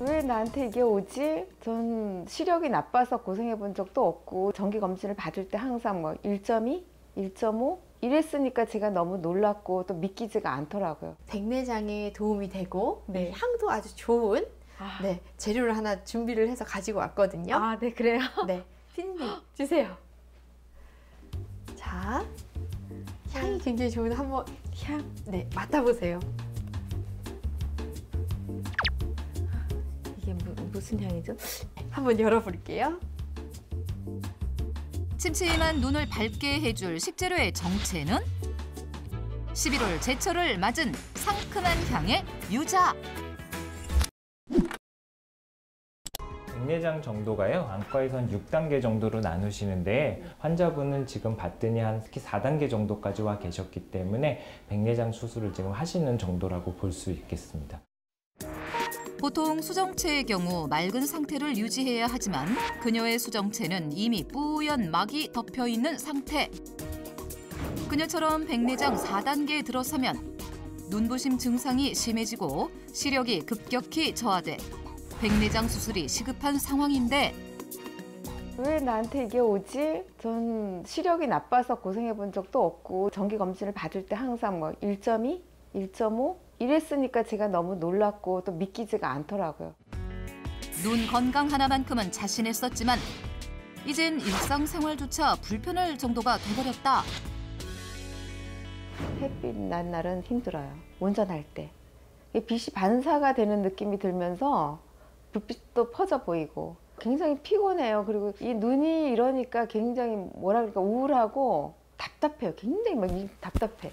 왜 나한테 이게 오지? 전 시력이 나빠서 고생해 본 적도 없고 정기검진을 받을 때 항상 뭐 1.2, 1.5 이랬으니까 제가 너무 놀랐고 또 믿기지가 않더라고요. 백내장에 도움이 되고 네. 향도 아주 좋은 네, 재료를 하나 준비를 해서 가지고 왔거든요. 아, 네, 그래요? 네, 피디님 주세요. 자, 향이 굉장히 좋은 한번 네, 맡아보세요. 이게 무슨 향이죠? 한번 열어볼게요. 침침한 눈을 밝게 해줄 식재료의 정체는 11월 제철을 맞은 상큼한 향의 유자. 백내장 정도가요, 안과에선 6단계 정도로 나누시는데 환자분은 지금 봤더니 한 특히 4단계 정도까지 와 계셨기 때문에 백내장 수술을 지금 하시는 정도라고 볼 수 있겠습니다. 보통 수정체의 경우 맑은 상태를 유지해야 하지만 그녀의 수정체는 이미 뿌연 막이 덮여있는 상태. 그녀처럼 백내장 4단계에 들어서면 눈부심 증상이 심해지고 시력이 급격히 저하돼 백내장 수술이 시급한 상황인데 왜 나한테 이게 오지? 전 시력이 나빠서 고생해 본 적도 없고 정기검진을 받을 때 항상 뭐 1.2, 1.5 이랬으니까 제가 너무 놀랐고 또 믿기지가 않더라고요. 눈 건강 하나만큼은 자신했었지만 이젠 일상생활조차 불편할 정도가 돼버렸다. 햇빛 난 날은 힘들어요. 운전할 때. 빛이 반사가 되는 느낌이 들면서 불빛도 퍼져 보이고 굉장히 피곤해요. 그리고 이 눈이 이러니까 굉장히 뭐라 그럴까 우울하고 답답해요. 굉장히 막 답답해.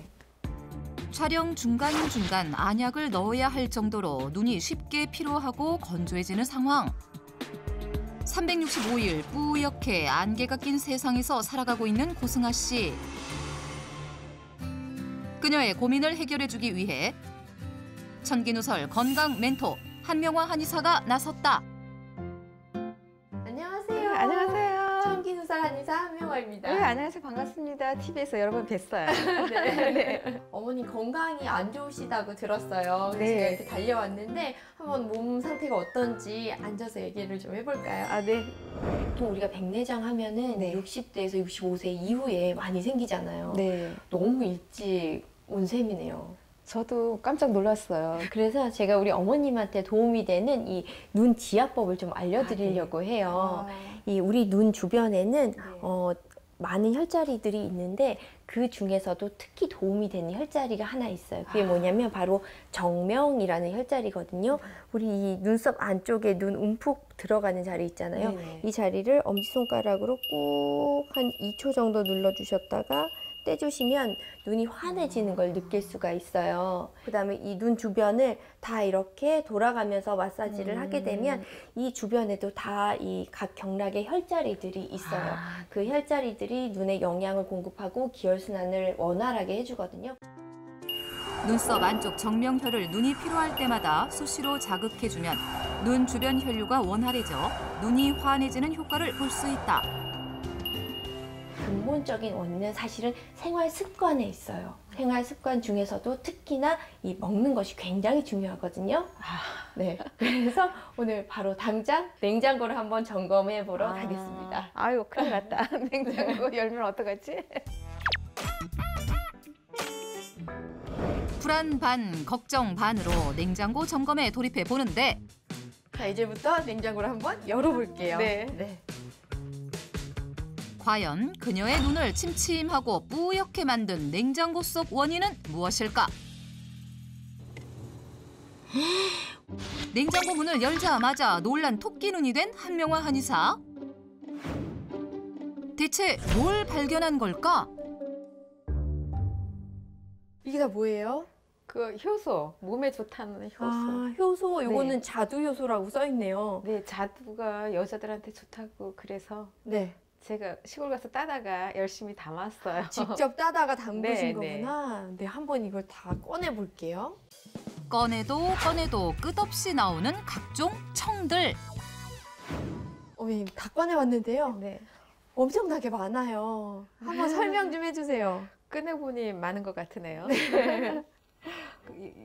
촬영 중간중간 안약을 넣어야 할 정도로 눈이 쉽게 피로하고 건조해지는 상황. 365일 뿌옇게 안개가 낀 세상에서 살아가고 있는 고승아 씨. 그녀의 고민을 해결해주기 위해 천기누설 건강 멘토 한명화 한의사가 나섰다. 안녕하세요. 안녕하세요. 천기누설 한의사 한명화입니다. 네, 안녕하세요. 반갑습니다. TV에서 여러 번 뵀어요. 네. 네. 어머니 건강이 안 좋으시다고 들었어요. 그래서 네. 제가 이렇게 달려왔는데 한번 몸 상태가 어떤지 앉아서 얘기를 좀 해볼까요? 아, 네. 보통 우리가 백내장 하면은 네. 60대에서 65세 이후에 많이 생기잖아요. 네. 너무 일찍 온 셈이네요. 저도 깜짝 놀랐어요. 그래서 제가 우리 어머님한테 도움이 되는 이 눈 지압법을 좀 알려드리려고 해요. 이 우리 눈 주변에는 많은 혈자리들이 있는데 그 중에서도 특히 도움이 되는 혈자리가 하나 있어요. 그게 뭐냐면 바로 정명이라는 혈자리거든요. 우리 이 눈썹 안쪽에 눈 움푹 들어가는 자리 있잖아요. 네네. 이 자리를 엄지손가락으로 꾹 한 2초 정도 눌러주셨다가 떼주시면 눈이 환해지는 걸 느낄 수가 있어요. 그 다음에 이 눈 주변을 다 이렇게 돌아가면서 마사지를 하게 되면 이 주변에도 다 이 각 경락의 혈자리들이 있어요. 그 혈자리들이 눈에 영양을 공급하고 기혈순환을 원활하게 해주거든요. 눈썹 안쪽 정명혈을 눈이 피로할 때마다 수시로 자극해주면 눈 주변 혈류가 원활해져 눈이 환해지는 효과를 볼 수 있다. 근본적인 원인은 사실은 생활 습관에 있어요. 생활 습관 중에서도 특히나 이 먹는 것이 굉장히 중요하거든요. 네. 그래서 오늘 바로 당장 냉장고를 한번 점검해 보러 가겠습니다. 아유, 큰일 났다. 냉장고 열면 어떡하지? 불안 반, 걱정 반으로 냉장고 점검에 돌입해 보는데 자, 이제부터 냉장고를 한번 열어볼게요. 네. 과연 그녀의 눈을 침침하고 뿌옇게 만든 냉장고 속 원인은 무엇일까? 냉장고 문을 열자마자 놀란 토끼 눈이 된 한명화 한의사. 대체 뭘 발견한 걸까? 이게 다 뭐예요? 그 효소, 몸에 좋다는 효소. 효소. 요거는 네. 자두 효소라고 써 있네요. 네, 자두가 여자들한테 좋다고 그래서 네. 제가 시골 가서 따다가 열심히 담았어요. 직접 따다가 담그신 네, 거구나. 네, 한번 이걸 다 꺼내 볼게요. 꺼내도 꺼내도 끝없이 나오는 각종 청들. 어머님 다 꺼내왔는데요. 네. 엄청나게 많아요. 한번 설명 좀 해주세요. 꺼내보니 많은 것 같으네요.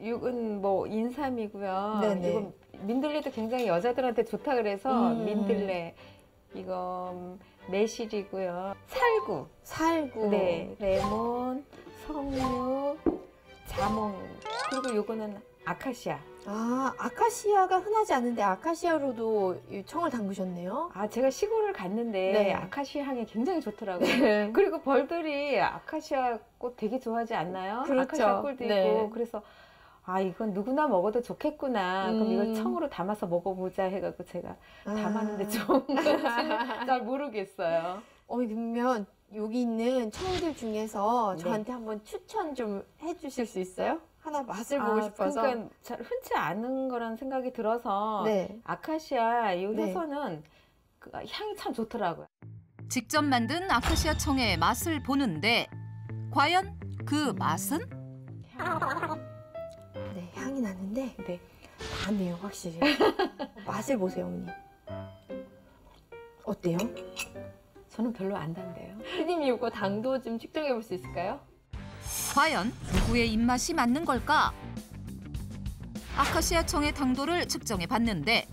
이건 뭐 인삼이고요. 네네. 이건 민들레도 굉장히 여자들한테 좋다 그래서 음. 민들레, 이거 매실이고요. 살구. 네, 레몬, 석류, 자몽. 그리고 요거는 아카시아. 아, 아카시아가 흔하지 않은데 아카시아로도 이 청을 담그셨네요. 아, 제가 시골을 갔는데 네. 아카시아 향이 굉장히 좋더라고요. 네. 그리고 벌들이 아카시아 꽃 되게 좋아하지 않나요? 그렇죠. 아카시아 꿀도 네. 있고. 그래서 아, 이건 누구나 먹어도 좋겠구나. 그럼 이걸 청으로 담아서 먹어보자 해갖고 제가 담았는데 좀 잘 모르겠어요. 그러면 여기 있는 청들 중에서 네. 저한테 한번 추천 좀 해주실 수 있어요? 하나 맛을 보고 싶어서. 그러니까 잘 흔치 않은 거라는 생각이 들어서 네. 아카시아 이 네. 효소는 그 향이 참 좋더라고요. 직접 만든 아카시아 청의 맛을 보는데 과연 그 맛은? 네, 향이 나는데 네. 다네요, 확실히. 맛을 보세요, 어머니. 어때요? 저는 별로 안 단데요. 피디님 이거 당도 좀 측정해 볼 수 있을까요? 과연 누구의 입맛이 맞는 걸까? 아카시아 청의 당도를 측정해 봤는데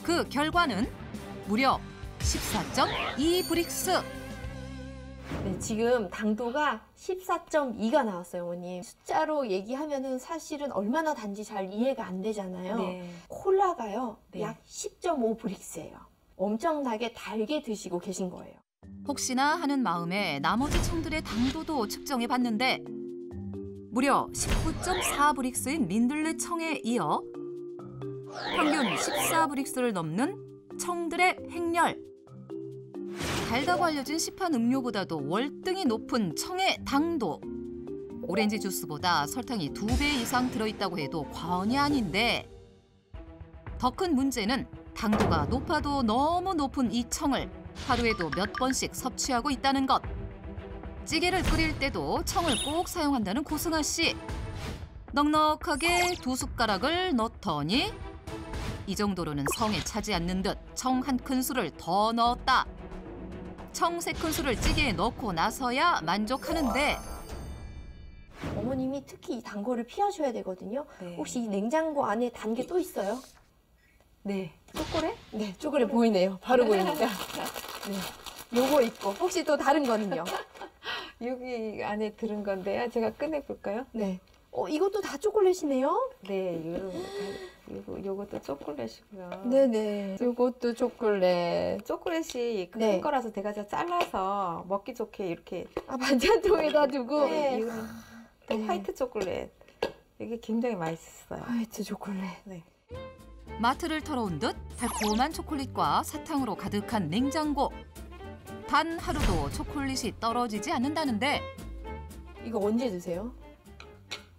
그 결과는 무려 14.2 브릭스. 네, 지금 당도가 14.2가 나왔어요, 어머님. 숫자로 얘기하면은 사실은 얼마나 단지 잘 이해가 안 되잖아요. 네. 콜라가요, 네. 약 10.5 브릭스예요. 엄청나게 달게 드시고 계신 거예요. 혹시나 하는 마음에 나머지 청들의 당도도 측정해 봤는데 무려 19.4 브릭스인 민들레 청에 이어 평균 14 브릭스를 넘는 청들의 행렬. 달다고 알려진 시판 음료보다도 월등히 높은 청의 당도. 오렌지 주스보다 설탕이 2배 이상 들어있다고 해도 과언이 아닌데 더 큰 문제는 당도가 높아도 너무 높은 이 청을 하루에도 몇 번씩 섭취하고 있다는 것. 찌개를 끓일 때도 청을 꼭 사용한다는 고승아 씨. 넉넉하게 2숟가락을 넣더니 이 정도로는 성에 차지 않는 듯 청 1큰술을 더 넣었다. 청 3큰술을 찌개에 넣고 나서야 만족하는데 어머님이 특히 이 단 거를 피하셔야 되거든요. 네. 혹시 이 냉장고 안에 단 게 또 있어요? 네. 초콜릿? 네, 쪼그려 보이네요. 바로 보입니다. 네. 요거 있고 혹시 또 다른 거는요? 여기 안에 들은 건데요. 제가 꺼내볼까요? 네. 이것도 다 초콜릿이네요? 네. 요것도 초콜릿이고요. 네네. 요것도 초콜릿. 초콜릿이 큰 네. 거라서 제가 잘라서 먹기 좋게 이렇게. 아, 반찬통에다 두고. 네. 이거는 또 네. 화이트 초콜릿. 이게 굉장히 맛있어요. 화이트 초콜릿. 네. 마트를 털어온 듯 달콤한 초콜릿과 사탕으로 가득한 냉장고. 단 하루도 초콜릿이 떨어지지 않는다는데 이거 언제 드세요?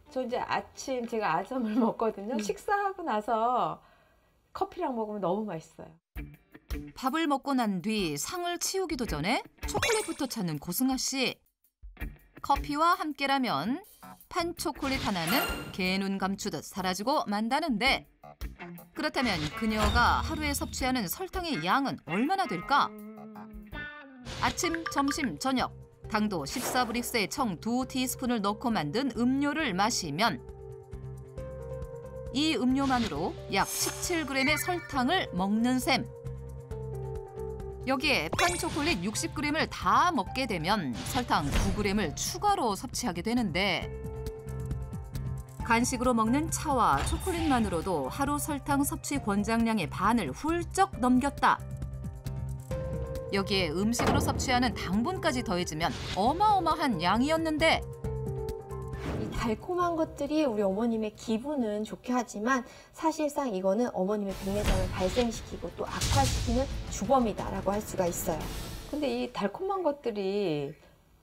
저 이제 아침 제가 아점을 먹거든요. 식사하고 나서 커피랑 먹으면 너무 맛있어요. 밥을 먹고 난 뒤 상을 치우기도 전에 초콜릿부터 찾는 고승아 씨. 커피와 함께라면 판 초콜릿 하나는 개눈 감추듯 사라지고 만다는데 그렇다면 그녀가 하루에 섭취하는 설탕의 양은 얼마나 될까? 아침, 점심, 저녁 당도 14브릭스에 청 2티스푼을 넣고 만든 음료를 마시면 이 음료만으로 약 17g의 설탕을 먹는 셈. 여기에 판 초콜릿 60g을 다 먹게 되면 설탕 9g을 추가로 섭취하게 되는데 간식으로 먹는 차와 초콜릿만으로도 하루 설탕 섭취 권장량의 반을 훌쩍 넘겼다. 여기에 음식으로 섭취하는 당분까지 더해지면 어마어마한 양이었는데 이 달콤한 것들이 우리 어머님의 기분은 좋게 하지만 사실상 이거는 어머님의 백내장을 발생시키고 또 악화시키는 주범이다라고 할 수가 있어요. 근데 이 달콤한 것들이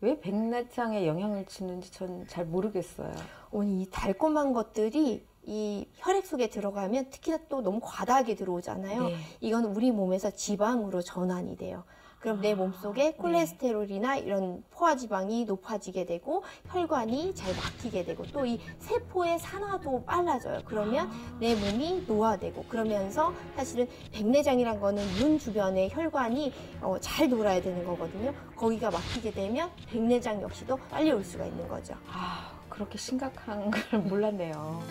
왜 백내장에 영향을 주는지 전 잘 모르겠어요. 어머니 이 달콤한 것들이 이 혈액 속에 들어가면 특히나 또 너무 과다하게 들어오잖아요. 네. 이건 우리 몸에서 지방으로 전환이 돼요. 그럼 내 몸속에 콜레스테롤이나 이런 포화지방이 높아지게 되고 혈관이 잘 막히게 되고 또 이 세포의 산화도 빨라져요. 그러면 내 몸이 노화되고 그러면서 사실은 백내장이란 거는 눈 주변의 혈관이 잘 돌아야 되는 거거든요. 거기가 막히게 되면 백내장 역시도 빨리 올 수가 있는 거죠. 아, 그렇게 심각한 걸 몰랐네요.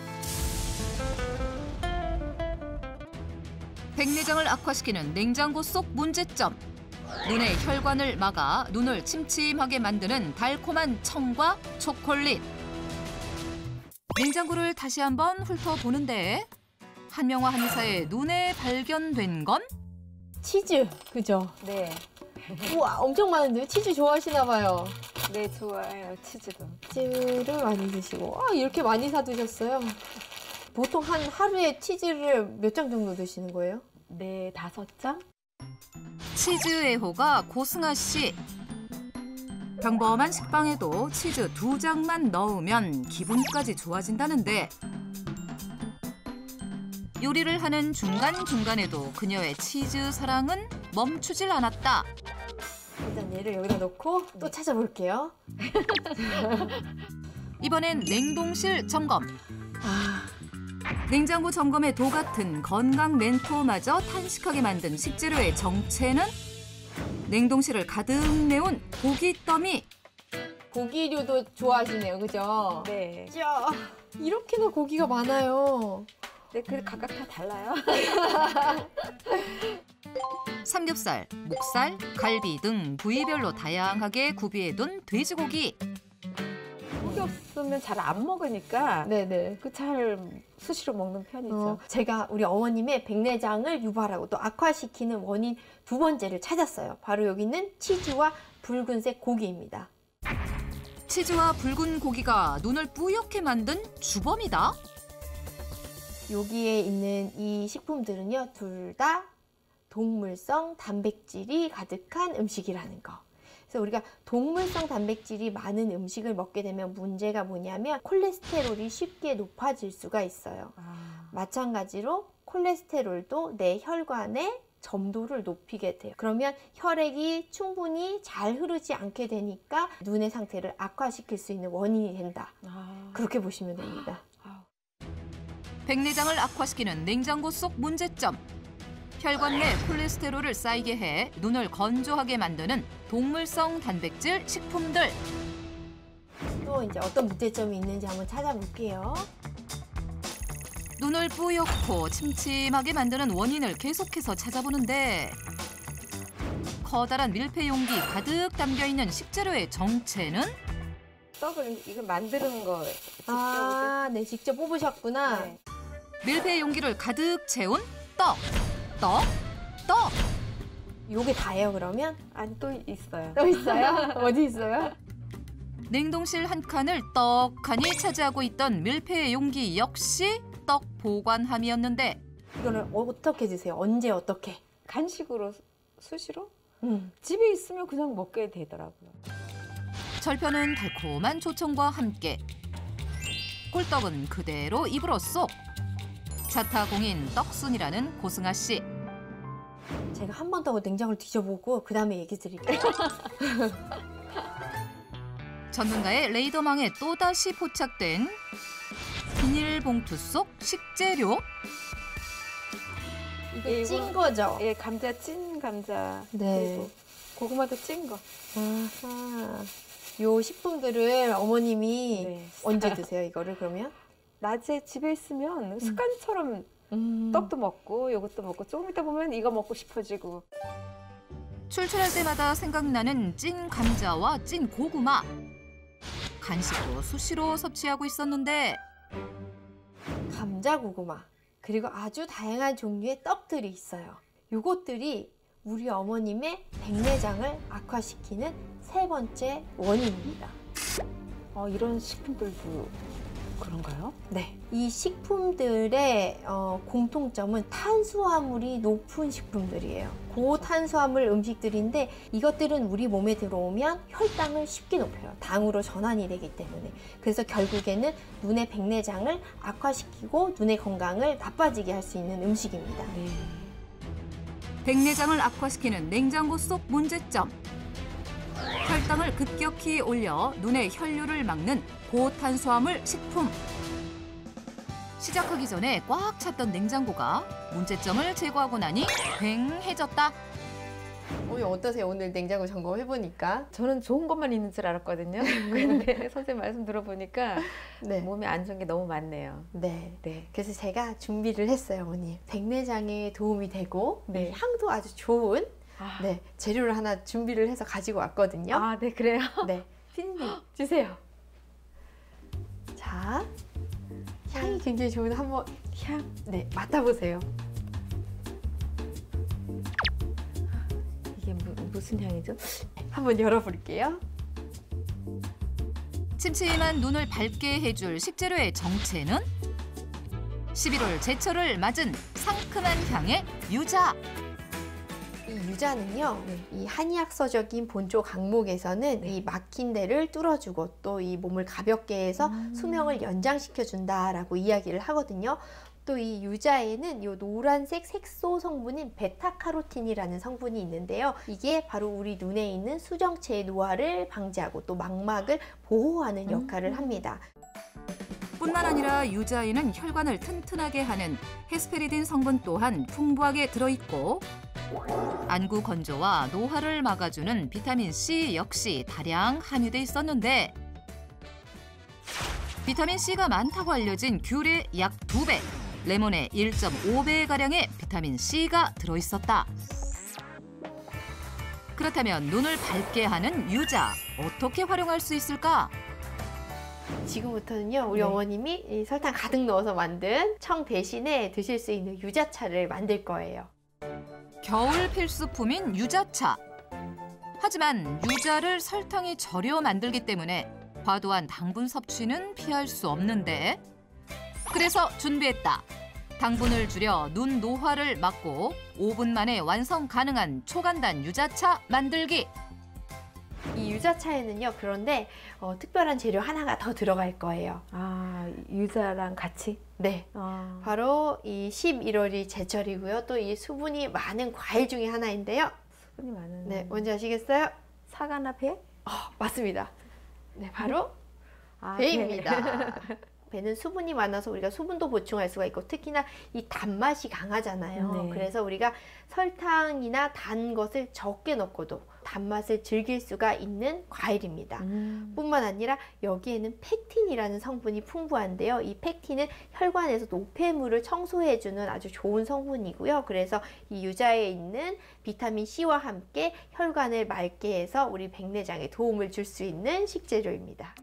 백내장을 악화시키는 냉장고 속 문제점. 눈의 혈관을 막아 눈을 침침하게 만드는 달콤한 청과 초콜릿. 냉장고를 다시 한번 훑어보는데 한명화 한의사의 눈에 발견된 건 치즈, 그죠? 네. 우와, 엄청 많은데요? 치즈 좋아하시나 봐요. 네, 좋아요. 치즈도. 치즈를 많이 드시고. 아, 이렇게 많이 사두셨어요? 보통 한 하루에 치즈를 몇 장 정도 드시는 거예요? 네, 5장? 치즈 애호가 고승아 씨. 평범한 식빵에도 치즈 2장만 넣으면 기분까지 좋아진다는데 요리를 하는 중간중간에도 그녀의 치즈 사랑은 멈추질 않았다. 일단 얘를 여기다 놓고 또 찾아볼게요. 이번엔 냉동실 점검. 냉장고 점검의 도 같은 건강 멘토마저 탄식하게 만든 식재료의 정체는 냉동실을 가득 메운 고기 더미. 고기류도 좋아하시네요, 그죠? 네. 야, 이렇게나 고기가 많아요. 네, 그 각각 다 달라요. 삼겹살, 목살, 갈비 등 부위별로 다양하게 구비해둔 돼지고기. 고기 없으면 잘 안 먹으니까 네네. 잘 수시로 먹는 편이죠. 제가 우리 어머님의 백내장을 유발하고 또 악화시키는 원인 2번째를 찾았어요. 바로 여기 있는 치즈와 붉은색 고기입니다. 치즈와 붉은 고기가 눈을 뿌옇게 만든 주범이다. 여기에 있는 이 식품들은요, 둘 다 동물성 단백질이 가득한 음식이라는 거. 그래서 우리가 동물성 단백질이 많은 음식을 먹게 되면 문제가 뭐냐면 콜레스테롤이 쉽게 높아질 수가 있어요. 마찬가지로 콜레스테롤도 내 혈관의 점도를 높이게 돼요. 그러면 혈액이 충분히 잘 흐르지 않게 되니까 눈의 상태를 악화시킬 수 있는 원인이 된다. 그렇게 보시면 됩니다. 백내장을 악화시키는 냉장고 속 문제점. 혈관 내 콜레스테롤을 쌓이게 해 눈을 건조하게 만드는 동물성 단백질 식품들. 또 이제 어떤 문제점이 있는지 한번 찾아볼게요. 눈을 뿌옇고 침침하게 만드는 원인을 계속해서 찾아보는데 커다란 밀폐 용기 가득 담겨있는 식재료의 정체는? 떡을 이거 만드는 거 직접. 네, 직접 뽑으셨구나. 네. 밀폐 용기를 가득 채운 떡. 요게 다예요, 그러면? 아니, 또 있어요. 또 있어요? 어디 있어요? 냉동실 한 칸을 떡하니 차지하고 있던 밀폐 용기 역시 떡 보관함이었는데 이거를 어떻게 드세요? 언제 어떻게? 간식으로 수시로? 집에 있으면 그냥 먹게 되더라고요. 절편은 달콤한 조청과 함께 꿀떡은 그대로 입으로 쏙. 자타공인 떡순이라는 고승아 씨. 제가 한 번 더 냉장고를 뒤져보고 그 다음에 얘기 드릴게요. 전문가의 레이더망에 또다시 포착된 비닐봉투 속 식재료. 이거 찐 거죠? 예, 감자, 찐 감자. 네. 그리고 고구마도 찐 거. 아하. 요 식품들을 어머님이 네. 언제 드세요, 이거를 그러면? 낮에 집에 있으면 습관처럼 떡도 먹고 이것도 먹고 조금 있다 보면 이거 먹고 싶어지고. 출출할 때마다 생각나는 찐 감자와 찐 고구마. 간식도 수시로 섭취하고 있었는데 감자 고구마 그리고 아주 다양한 종류의 떡들이 있어요. 요것들이 우리 어머님의 백내장을 악화시키는 3번째 원인입니다. 이런 식품들도 그런가요? 네, 이 식품들의 공통점은 탄수화물이 높은 식품들이에요. 고탄수화물 음식들인데 이것들은 우리 몸에 들어오면 혈당을 쉽게 높여요. 당으로 전환이 되기 때문에. 그래서 결국에는 눈의 백내장을 악화시키고 눈의 건강을 나빠지게 할 수 있는 음식입니다. 네. 백내장을 악화시키는 냉장고 속 문제점. 혈당을 급격히 올려 눈의 혈류를 막는 고탄수화물 식품. 시작하기 전에 꽉 찼던 냉장고가 문제점을 제거하고 나니 휑해졌다. 오늘 어떠세요? 오늘 냉장고 점검해보니까. 저는 좋은 것만 있는 줄 알았거든요. 근데 선생님 말씀 들어보니까 네. 몸에 안 좋은 게 너무 많네요. 네. 네. 그래서 제가 준비를 했어요, 어머니. 백내장에 도움이 되고 네. 향도 아주 좋은 아, 네, 재료를 하나 준비를 해서 가지고 왔거든요. 아, 네, 그래요? 네. 피디님, 주세요. 자, 향이 굉장히 좋은 한번 네, 맡아보세요. 이게 무슨 향이죠? 한번 열어볼게요. 침침한 눈을 밝게 해줄 식재료의 정체는 11월 제철을 맞은 상큼한 향의 유자. 이 유자는요, 네. 이 한의학서적인 본초 강목에서는 네. 이 막힌 데를 뚫어주고 또 이 몸을 가볍게 해서 수명을 연장시켜준다라고 이야기를 하거든요. 또 이 유자에는 이 노란색 색소 성분인 베타카로틴이라는 성분이 있는데요. 이게 바로 우리 눈에 있는 수정체의 노화를 방지하고 또 망막을 보호하는 역할을 합니다. 뿐만 아니라 유자에는 혈관을 튼튼하게 하는 헤스페리딘 성분 또한 풍부하게 들어있고 안구 건조와 노화를 막아주는 비타민 C 역시 다량 함유돼 있었는데 비타민 C가 많다고 알려진 귤의 약 2배, 레몬의 1.5배가량의 비타민 C가 들어있었다. 그렇다면 눈을 밝게 하는 유자, 어떻게 활용할 수 있을까? 지금부터는요, 우리 네. 어머님이 이 설탕 가득 넣어서 만든 청 대신에 드실 수 있는 유자차를 만들 거예요. 겨울 필수품인 유자차. 하지만 유자를 설탕이 절여 만들기 때문에 과도한 당분 섭취는 피할 수 없는데 그래서 준비했다. 당분을 줄여 눈 노화를 막고 5분 만에 완성 가능한 초간단 유자차 만들기. 이 유자차에는요, 그런데 특별한 재료 하나가 더 들어갈 거예요. 아, 유자랑 같이? 네. 아, 바로 이 11월이 제철이고요. 또 이 수분이 많은 과일 중에 하나인데요. 수분이 많은. 네, 뭔지 아시겠어요? 사과나 배? 맞습니다. 네, 바로 아, 배입니다. 배는 수분이 많아서 우리가 수분도 보충할 수가 있고 특히나 이 단맛이 강하잖아요. 네. 그래서 우리가 설탕이나 단 것을 적게 넣고도 단맛을 즐길 수가 있는 과일입니다. 뿐만 아니라 여기에는 펙틴이라는 성분이 풍부한데요. 이 펙틴은 혈관에서 노폐물을 청소해주는 아주 좋은 성분이고요. 그래서 이 유자에 있는 비타민 C와 함께 혈관을 맑게 해서 우리 백내장에 도움을 줄 수 있는 식재료입니다.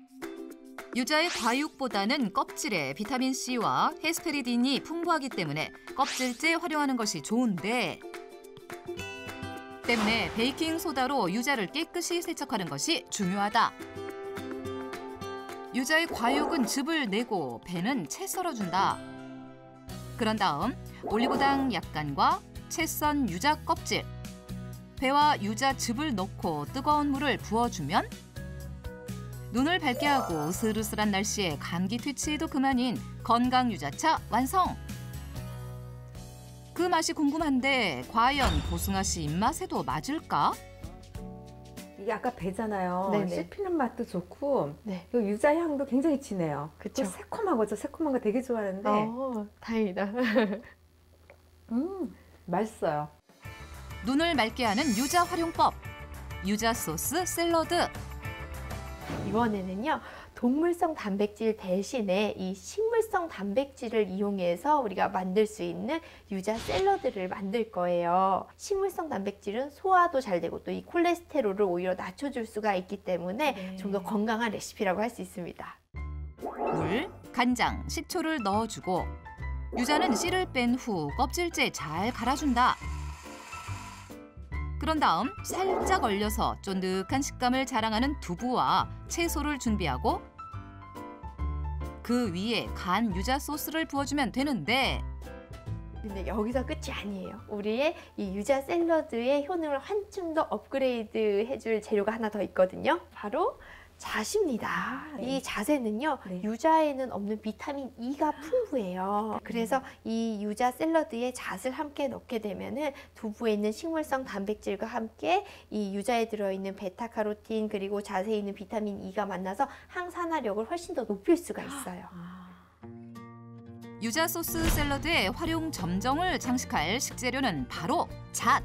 유자의 과육보다는 껍질에 비타민 C와 헤스페리딘이 풍부하기 때문에 껍질째 활용하는 것이 좋은데 때문에 베이킹 소다로 유자를 깨끗이 세척하는 것이 중요하다. 유자의 과육은 즙을 내고 배는 채 썰어준다. 그런 다음 올리고당 약간과 채 썬 유자 껍질, 배와 유자 즙을 넣고 뜨거운 물을 부어주면 눈을 밝게 하고 으슬으슬한 날씨에 감기 퇴치에도 그만인 건강 유자차 완성! 그 맛이 궁금한데 과연 보승아 씨 입맛에도 맞을까? 이게 아까 배잖아요. 네네. 씹히는 맛도 좋고 네. 이 유자 향도 굉장히 진해요. 그쵸. 또 새콤하고 저 새콤한 거 되게 좋아하는데 다행이다. 맛있어요. 눈을 맑게 하는 유자 활용법. 유자 소스 샐러드. 이번에는요, 동물성 단백질 대신에 이 식물성 단백질을 이용해서 우리가 만들 수 있는 유자 샐러드를 만들 거예요. 식물성 단백질은 소화도 잘 되고 또 이 콜레스테롤을 오히려 낮춰줄 수가 있기 때문에 네. 좀 더 건강한 레시피라고 할 수 있습니다. 물, 간장, 식초를 넣어주고 유자는 씨를 뺀 후 껍질째 잘 갈아준다. 그런 다음 살짝 얼려서 쫀득한 식감을 자랑하는 두부와 채소를 준비하고 그 위에 간 유자 소스를 부어주면 되는데 근데 여기서 끝이 아니에요. 우리의 이 유자 샐러드의 효능을 한층 더 업그레이드 해줄 재료가 하나 더 있거든요. 바로 잣입니다. 네. 이 잣에는요, 네. 유자에는 없는 비타민 E가 풍부해요. 그래서 이 유자 샐러드에 잣을 함께 넣게 되면은 두부에 있는 식물성 단백질과 함께 이 유자에 들어있는 베타카로틴 그리고 잣에 있는 비타민 E가 만나서 항산화력을 훨씬 더 높일 수가 있어요. 유자 소스 샐러드의 활용 점정을 장식할 식재료는 바로 잣.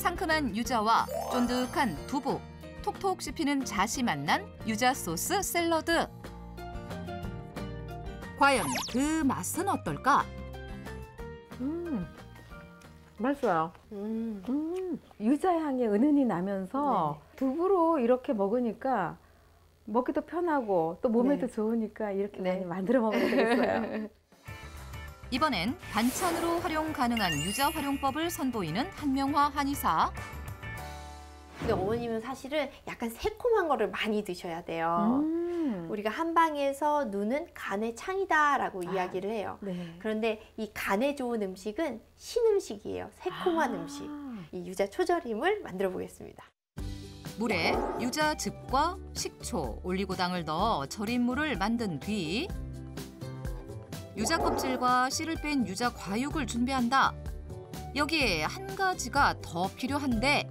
상큼한 유자와 쫀득한 두부, 톡톡 씹히는 잣이 만난 유자 소스 샐러드. 과연 그 맛은 어떨까? 맛있어요. 유자 향이 은은히 나면서 두부로 이렇게 먹으니까 먹기도 편하고 또 몸에도 좋으니까 이렇게 많이 만들어 먹으면 되겠어요. 이번엔 반찬으로 활용 가능한 유자 활용법을 선보이는 한명화 한의사. 근데 어머님은 사실은 약간 새콤한 거를 많이 드셔야 돼요. 우리가 한방에서 눈은 간의 창이다라고 이야기를 해요. 그런데 이 간에 좋은 음식은 신음식이에요. 새콤한 음식. 이 유자 초절임을 만들어 보겠습니다. 물에 유자즙과 식초, 올리고당을 넣어 절임물을 만든 뒤 유자 껍질과 씨를 뺀 유자 과육을 준비한다. 여기에 한 가지가 더 필요한데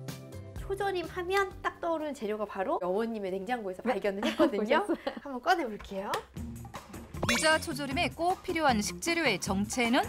초절임 하면 딱 떠오르는 재료가 바로 어머님의 냉장고에서 발견을 했거든요. 한번 꺼내볼게요. 유자 초절임에 꼭 필요한 식재료의 정체는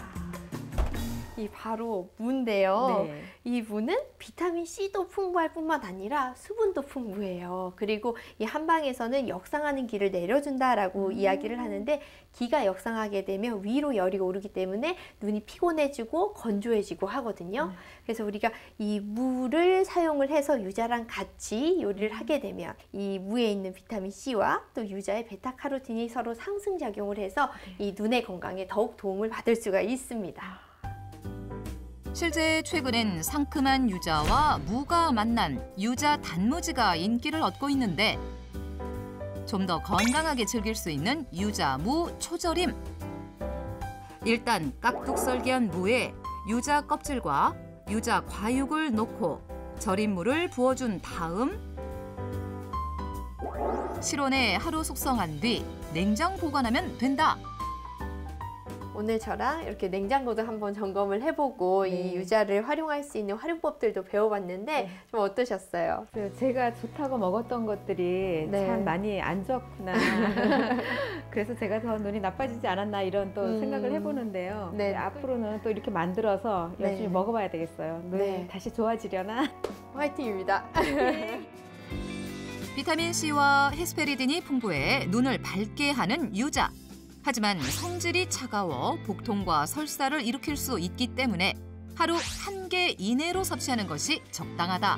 이 바로 무인데요. 이 무는 비타민 C도 풍부할 뿐만 아니라 수분도 풍부해요. 그리고 이 한방에서는 역상하는 기를 내려준다라고 이야기를 하는데 기가 역상하게 되면 위로 열이 오르기 때문에 눈이 피곤해지고 건조해지고 하거든요. 그래서 우리가 이 무를 사용을 해서 유자랑 같이 요리를 하게 되면 이 무에 있는 비타민 C와 또 유자의 베타카로틴이 서로 상승작용을 해서 이 눈의 건강에 더욱 도움을 받을 수가 있습니다. 실제 최근엔 상큼한 유자와 무가 만난 유자 단무지가 인기를 얻고 있는데 좀 더 건강하게 즐길 수 있는 유자무 초절임. 일단 깍둑썰기한 무에 유자 껍질과 유자 과육을 넣고 절임물을 부어준 다음 실온에 하루 숙성한 뒤 냉장 보관하면 된다. 오늘 저랑 이렇게 냉장고도 한번 점검을 해보고 이 유자를 활용할 수 있는 활용법들도 배워봤는데 좀 어떠셨어요? 제가 좋다고 먹었던 것들이 참 많이 안 좋구나. 그래서 제가 더 눈이 나빠지지 않았나 이런 또 생각을 해보는데요. 앞으로는 또 이렇게 만들어서 열심히 먹어봐야 되겠어요. 눈이 다시 좋아지려나? 화이팅입니다. 비타민 C와 헤스페리딘이 풍부해 눈을 밝게 하는 유자. 하지만 성질이 차가워 복통과 설사를 일으킬 수 있기 때문에 하루 1개 이내로 섭취하는 것이 적당하다.